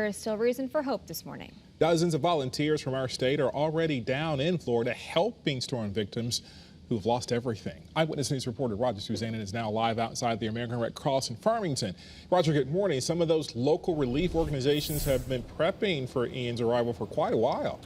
There is still reason for hope this morning. Dozens of volunteers from our state are already down in Florida helping storm victims who've lost everything. Eyewitness News reporter Roger Suzanne is now live outside the American Red Cross in Farmington. Roger, good morning. Some of those local relief organizations have been prepping for Ian's arrival for quite a while.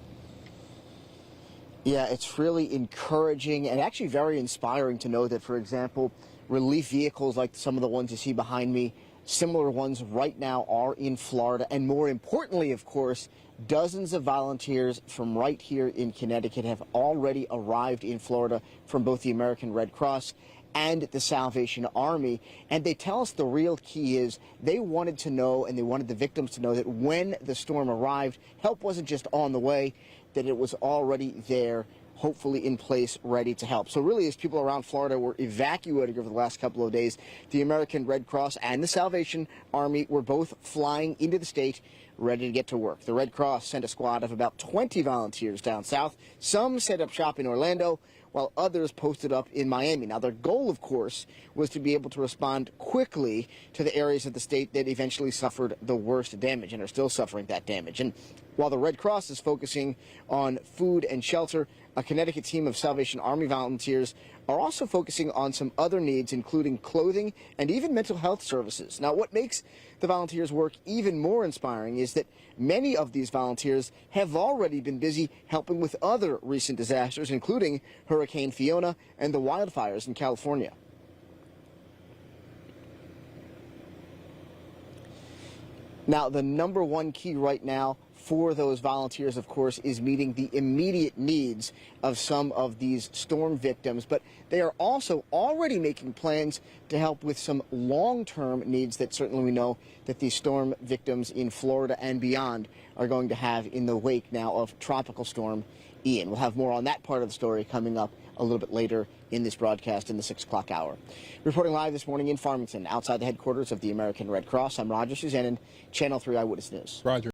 Yeah, it's really encouraging and actually very inspiring to know that, for example, relief vehicles like some of the ones you see behind me, similar ones right now are in Florida. And more importantly, of course, dozens of volunteers from right here in Connecticut have already arrived in Florida from both the American Red Cross and the Salvation Army. And they tell us the real key is they wanted to know, and they wanted the victims to know, that when the storm arrived, help wasn't just on the way, that it was already there, hopefully in place, ready to help. So really, as people around Florida were evacuating over the last couple of days, the American Red Cross and the Salvation Army were both flying into the state, ready to get to work. The Red Cross sent a squad of about 20 volunteers down south. Some set up shop in Orlando, while others posted up in Miami. Now, their goal, of course, was to be able to respond quickly to the areas of the state that eventually suffered the worst damage and are still suffering that damage. And while the Red Cross is focusing on food and shelter, a Connecticut team of Salvation Army volunteers are also focusing on some other needs, including clothing and even mental health services. Now, what makes the volunteers' work even more inspiring is that many of these volunteers have already been busy helping with other recent disasters, including Hurricane Fiona and the wildfires in California. Now, the number one key right now for those volunteers, of course, is meeting the immediate needs of some of these storm victims, but they are also already making plans to help with some long-term needs that certainly we know that these storm victims in Florida and beyond are going to have in the wake now of Tropical Storm Ian. We'll have more on that part of the story coming up a little bit later in this broadcast in the 6 o'clock hour. Reporting live this morning in Farmington, outside the headquarters of the American Red Cross, I'm Roger Suzanne, Channel 3 Eyewitness News. Roger.